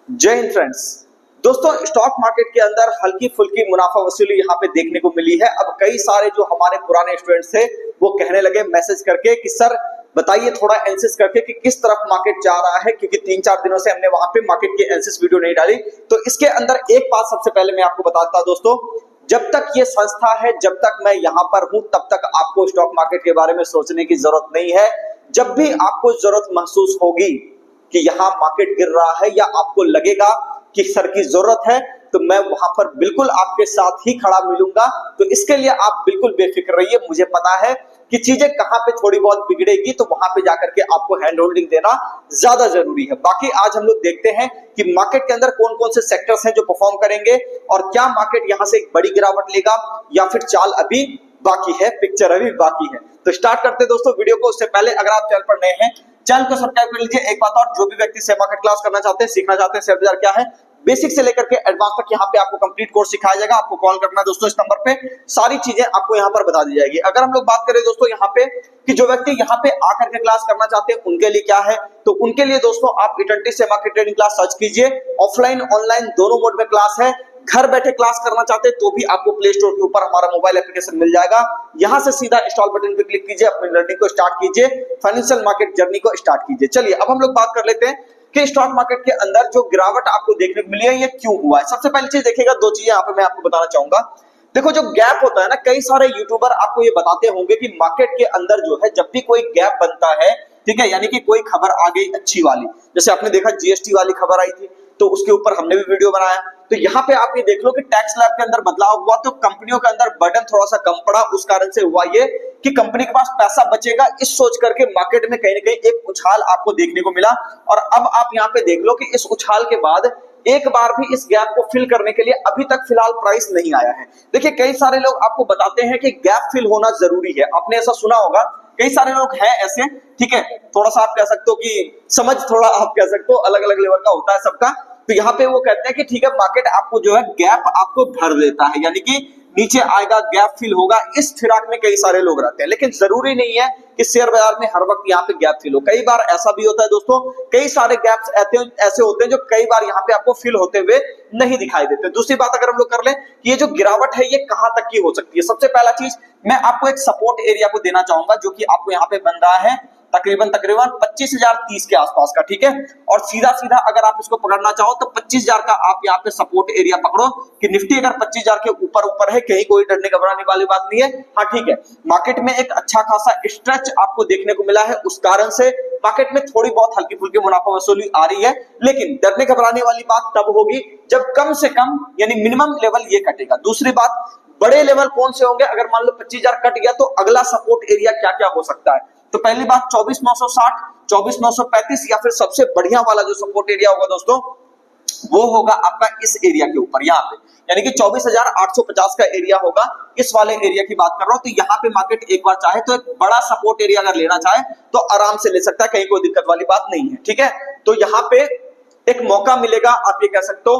जय हिंद फ्रेंड्स। दोस्तों, stock market के अंदर हल्की फुल्की मुनाफा वसूली यहाँ पे देखने को मिली है। अब कई सारे जो हमारे पुराने स्टूडेंट्स थे वो कहने लगे मैसेज करके कि सर बताइए थोड़ा एनालिसिस करके कि किस तरफ मार्केट जा रहा है, क्योंकि 3-4 दिनों से हमने वहां पे मार्केट की एनालिसिस वीडियो नहीं डाली। तो इसके अंदर एक बात सबसे पहले मैं आपको बताता हूं दोस्तों, जब तक ये संस्था है, जब तक मैं यहाँ पर हूं, तब तक आपको स्टॉक मार्केट के बारे में सोचने की जरूरत नहीं है। जब भी आपको जरूरत महसूस होगी कि यहाँ मार्केट गिर रहा है या आपको लगेगा कि सर की जरूरत है, तो मैं वहां पर बिल्कुल आपके साथ ही खड़ा मिलूंगा। तो इसके लिए आप बिल्कुल बेफिक्र रहिए। मुझे पता है कि चीजें कहां पे थोड़ी बहुत बिगड़ेगी, तो वहां पे जाकर के आपको हैंड होल्डिंग देना ज्यादा जरूरी है। बाकी आज हम लोग देखते हैं कि मार्केट के अंदर कौन कौन से सेक्टर्स हैं जो परफॉर्म करेंगे और क्या मार्केट यहां से एक बड़ी गिरावट लेगा या फिर चाल अभी बाकी है, पिक्चर अभी बाकी है। तो स्टार्ट करते हैं दोस्तों वीडियो को। उससे पहले अगर आप चैनल पर नए हैं, चैनल को सब्सक्राइब कर लीजिए। एक बात और, जो भी व्यक्ति शेयर मार्केट क्लास करना चाहते हैं, सीखना चाहते हैं शेयर बाजार क्या है, बेसिक से लेकर के एडवांस तक यहाँ पे आपको कंप्लीट कोर्स सिखाया जाएगा। आपको कॉल करना है दोस्तों, इस नंबर पे सारी चीजें आपको यहाँ पर बता दी जाएगी। अगर हम लोग बात करें दोस्तों यहाँ पे कि जो व्यक्ति यहाँ पे आकर के क्लास करना चाहते हैं उनके लिए क्या है, तो उनके लिए दोस्तों आप इटंटी से मार्केट ट्रेडिंग क्लास सर्च कीजिए। ऑफलाइन ऑनलाइन दोनों मोड में क्लास है। घर बैठे क्लास करना चाहते हैं तो भी आपको प्ले स्टोर के ऊपर हमारा मोबाइल एप्लीकेशन मिल जाएगा। यहां से सीधा इंस्टॉल बटन पे क्लिक कीजिए, अपनी लर्निंग को स्टार्ट कीजिए, फाइनेंशियल मार्केट जर्नी को स्टार्ट कीजिए। चलिए अब हम लोग बात कर लेते हैं कि स्टॉक मार्केट के अंदर जो गिरावट आपको देखने को मिली है ये क्यों हुआ है। सबसे पहली चीज देखिएगा, दो चीजें यहाँ पे मैं आपको बताना चाहूंगा। देखो, जो गैप होता है ना, कई सारे यूट्यूबर आपको ये बताते होंगे कि मार्केट के अंदर जो है जब भी कोई गैप बनता है, ठीक है, यानी कि कोई खबर आ गई अच्छी वाली, जैसे आपने देखा जीएसटी वाली खबर आई थी तो उसके ऊपर हमने भी वीडियो बनाया। तो यहाँ पे आप ये देख लो कि टैक्स स्लैब के अंदर बदलाव हुआ तो कंपनियों के अंदर बर्डन थोड़ा सा कम पड़ा। उस कारण से हुआ ये कि कंपनी के पास पैसा बचेगा, इस सोच करके मार्केट में कहीं ना कहीं एक उछाल आपको देखने को मिला। और अब आप यहाँ पे देख लो कि इस उछाल के बाद एक बार भी इस गैप को फिल करने के लिए अभी तक फिलहाल प्राइस नहीं आया है। देखिए, कई सारे लोग आपको बताते हैं कि गैप फिल होना जरूरी है, आपने ऐसा सुना होगा, कई सारे लोग हैं ऐसे, ठीक है, थोड़ा सा आप कह सकते हो कि समझ थोड़ा आप कह सकते हो अलग अलग लेवल का होता है सबका। तो यहाँ पे वो कहते हैं कि ठीक है, मार्केट आपको जो है गैप आपको भर देता है, यानी कि नीचे आएगा, गैप फिल होगा, इस फिराक में कई सारे लोग रहते हैं। लेकिन जरूरी नहीं है कि शेयर बाजार में हर वक्त यहाँ पे गैप फिल हो। कई बार ऐसा भी होता है दोस्तों, कई सारे गैप्स ऐसे होते हैं जो कई बार यहाँ पे आपको फिल होते हुए नहीं दिखाई देते। दूसरी बात अगर हम लोग कर लें कि ये जो गिरावट है ये कहां तक की हो सकती है, सबसे पहला चीज मैं आपको एक सपोर्ट एरिया को देना चाहूंगा जो कि आपको यहाँ पे बन रहा है तकरीबन 25,030 के आसपास का, ठीक है। और सीधा सीधा अगर आप इसको पकड़ना चाहो तो 25,000 का आप यहाँ पे सपोर्ट एरिया पकड़ो कि निफ्टी अगर 25,000 के ऊपर है, कहीं कोई डरने घबराने वाली बात नहीं है। हाँ ठीक है, मार्केट में एक अच्छा खासा स्ट्रेच आपको देखने को मिला है, उस कारण से मार्केट में थोड़ी बहुत हल्की फुल्की मुनाफा वसूली आ रही है। लेकिन डरने घबराने वाली बात तब होगी जब कम से कम यानी मिनिमम लेवल ये कटेगा। दूसरी बात, बड़े लेवल कौन से होंगे, अगर मान लो 25,000 कट गया तो अगला सपोर्ट एरिया क्या क्या हो सकता है। तो पहली बात 24,960, 24,935 या फिर सबसे बढ़िया वाला जो सपोर्ट एरिया होगा दोस्तों वो होगा आपका इस एरिया के ऊपर, यहाँ पे यानी कि 24,850 का एरिया होगा। इस वाले एरिया की बात कर रहा हूं। तो यहाँ पे मार्केट एक बार चाहे तो एक बड़ा सपोर्ट एरिया अगर लेना चाहे तो आराम से ले सकता है, कहीं कोई दिक्कत वाली बात नहीं है, ठीक है। तो यहाँ पे एक मौका मिलेगा, आप ये कह सकते हो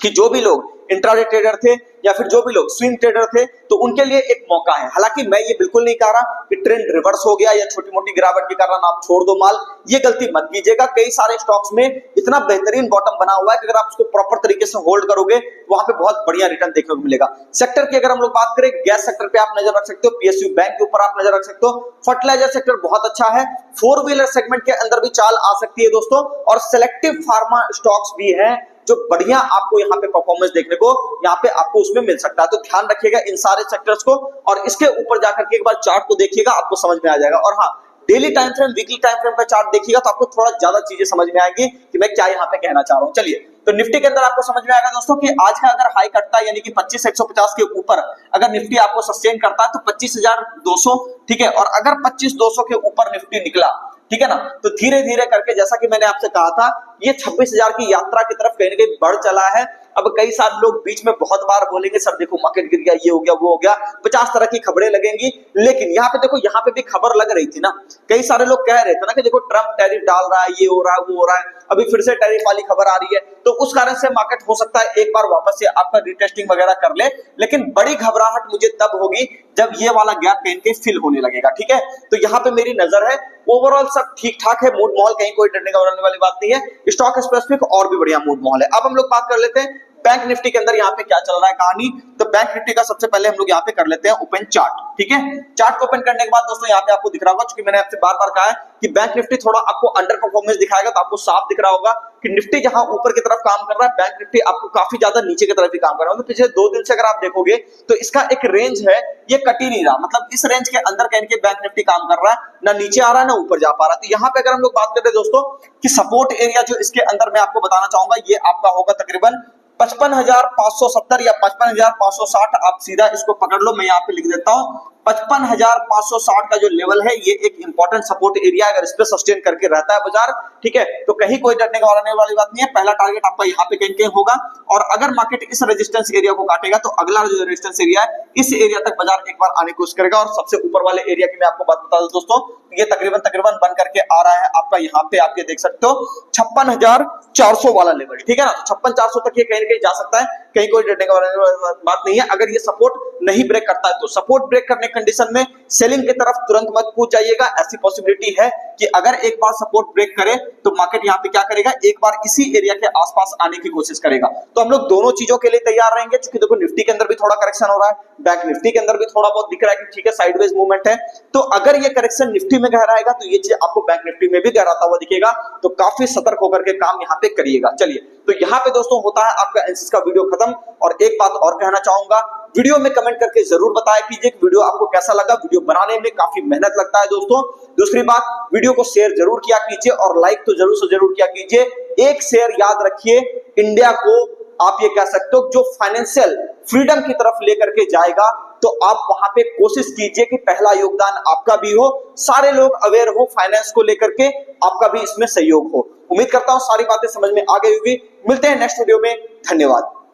कि जो भी लोग इंट्राडे ट्रेडर थे या फिर जो भी लोग स्विंग ट्रेडर थे तो उनके लिए एक मौका है। हालांकि मैं ये बिल्कुल नहीं कह रहा कि ट्रेंड रिवर्स हो गया या छोटी मोटी गिरावट के कारण आप छोड़ दो माल, ये गलती मत कीजिएगा। कई सारे स्टॉक्स में इतना बेहतरीन बॉटम बना हुआ है कि अगर आप उसको प्रॉपर तरीके से होल्ड करोगे वहां पे बहुत बढ़िया रिटर्न देखने को मिलेगा। सेक्टर की अगर हम लोग बात करें, गैस सेक्टर पे आप नजर रख सकते हो, पीएसयू बैंक के ऊपर आप नजर रख सकते हो, फर्टिलाइजर सेक्टर बहुत अच्छा है, 4 व्हीलर सेगमेंट के अंदर भी चाल आ सकती है दोस्तों, और सिलेक्टिव फार्मा स्टॉक्स भी हैं जो बढ़िया आपको यहाँ पे परफॉर्मेंस देखने को यहाँ पे आपको उसमें मिल सकता है। तो ध्यान रखिएगा इन सारे सेक्टर्स को, और इसके ऊपर जाकर के एक बार चार्ट को देखिएगा, आपको समझ में आ जाएगा। और हाँ, daily time frame, weekly time frame का चार्ट देखिएगा तो आपको थोड़ा ज्यादा चीजें समझ में आएंगी कि मैं क्या यहाँ पे कहना चाह रहा हूँ। चलिए, तो निफ्टी के अंदर आपको समझ में आएगा दोस्तों कि आज का अगर हाई कटता है यानी कि 25,150 के ऊपर अगर निफ्टी आपको सस्टेन करता है तो 25,200, ठीक है। और अगर 25,200 के ऊपर निफ्टी निकला, ठीक है ना, तो धीरे धीरे करके जैसा कि मैंने आपसे कहा था ये 26,000 की यात्रा की तरफ कहीं ना कहीं बढ़ चला है। अब कई सारे लोग बीच में बहुत बार बोलेंगे सर देखो मार्केट गिर गया, ये हो गया, वो हो गया, 50 तरह की खबरें लगेंगी। लेकिन यहाँ पे देखो, यहाँ पे भी खबर लग रही थी ना, कई सारे लोग कह रहे थे ना कि देखो ट्रम्प टैरिफ डाल रहा है, ये हो रहा है, वो हो रहा है, अभी फिर से टैरिफ वाली खबर आ रही है। तो उस कारण से मार्केट हो सकता है एक बार वापस से आपका रिटेस्टिंग वगैरह कर ले। लेकिन बड़ी घबराहट मुझे तब होगी जब ये वाला गैप कहीं के फिल होने लगेगा, ठीक है। तो यहाँ पे मेरी नजर है ओवरऑल सब ठीक ठाक है, मूड माहौल, कहीं कोई डरने घबराने वाली बात नहीं है। स्टॉक स्पेसिफिक और भी बढ़िया मूड माहौल है। अब हम लोग बात कर लेते हैं बैंक निफ्टी के अंदर यहाँ पे क्या चल रहा है कहानी। तो बैंक निफ्टी का सबसे पहले हम लोग यहाँ पे कर लेते हैं ओपन चार्ट, ठीक है। चार्ट को ओपन करने के बाद दोस्तों यहाँ पे आपको दिख रहा होगा, क्योंकि मैंने आपसे बार बार कहा है कि बैंक निफ्टी थोड़ा आपको अंडर परफॉर्मेंस दिखाएगा, तो आपको साफ दिख रहा होगा कि निफ्टी जहां ऊपर की तरफ काम कर रहा है, बैंक निफ्टी आपको काफी ज्यादा नीचे की तरफ भी काम कर रहा है। तो पिछले 2 दिन से अगर आप देखोगे तो इसका एक रेंज है, ये कट ही नहीं रहा, मतलब इस रेंज के अंदर कहीं के बैंक निफ्टी काम कर रहा है, ना नीचे आ रहा है ना ऊपर जा पा रहा है। तो यहाँ पे अगर हम लोग बात करते हैं दोस्तों कि सपोर्ट एरिया जो इसके अंदर मैं आपको बताना चाहूंगा, ये आपका होगा तकरीबन 55,570 या 55,560। आप सीधा इसको पकड़ लो, मैं यहाँ पे लिख देता हूं 55,560 का जो लेवल है, ये एक इंपॉर्टेंट सपोर्ट एरिया, अगर इस पे सस्टेन करके रहता है बाजार, ठीक है, तो कहीं कोई डरने वाली बात नहीं है। पहला टारगेट आपका यहाँ पे कहीं कहीं होगा, और अगर मार्केट इस रेजिस्टेंस एरिया को काटेगा तो अगला जो रेजिस्टेंस एरिया है, इस एरिया तक बाजार एक बार आने की कोशिश करेगा। और सबसे ऊपर वाले एरिया की मैं आपको बात बता दूं दोस्तों, ये तकरीबन बन करके आ रहा है आपका, यहाँ पे आप ये देख सकते हो 56,400 वाला लेवल, ठीक है ना। 56,400 तक ये कहीं कहीं जा सकता है, कहीं कोई डरने वाली बात नहीं है। अगर ये सपोर्ट नहीं ब्रेक करता है तो सपोर्ट ब्रेक करने कंडीशन में सेलिंग की तरफ तुरंत मत कूद जाइएगा। ऐसी पॉसिबिलिटी है कि अगर एक बार सपोर्ट ब्रेक करे तो मार्केट यहाँ पे क्या करेगा, एक बार इसी एरिया के आसपास आने की कोशिश करेगा। तो हम लोग दोनों चीजों के लिए तैयार रहेंगे, क्योंकि देखो निफ्टी के अंदर भी थोड़ा करेक्शन हो रहा है, बैंक निफ्टी के अंदर भी थोड़ा बहुत दिख रहा है कि ठीक है साइडवेज मूवमेंट है। तो अगर ये करेक्शन निफ्टी में गहराएगा तो ये चीज आपको बैंक निफ्टी में भी गहराता हुआ दिखेगा, तो काफी सतर्क होकर के काम यहाँ पे करिएगा। चलिए, तो यहाँ पे दोस्तों होता है आपका एनालिसिस का वीडियो खत्म। और एक बात और कहना चाहूंगा, वीडियो में कमेंट करके जरूर बताया कीजिए कि वीडियो आपको कैसा लगा। वीडियो बनाने में काफी मेहनत लगता है दोस्तों। दूसरी बात, वीडियो को शेयर जरूर किया कीजिए और लाइक तो जरूर से जरूर किया कीजिए। एक शेयर याद रखिए, इंडिया को आप ये कह सकते हो जो फाइनेंशियल फ्रीडम की तरफ लेकर के जाएगा, तो आप वहां पे कोशिश कीजिए कि पहला योगदान आपका भी हो, सारे लोग अवेयर हो फाइनेंस को लेकर के, आपका भी इसमें सहयोग हो। उम्मीद करता हूं सारी बातें समझ में आ गई होगी। मिलते हैं नेक्स्ट वीडियो में, धन्यवाद।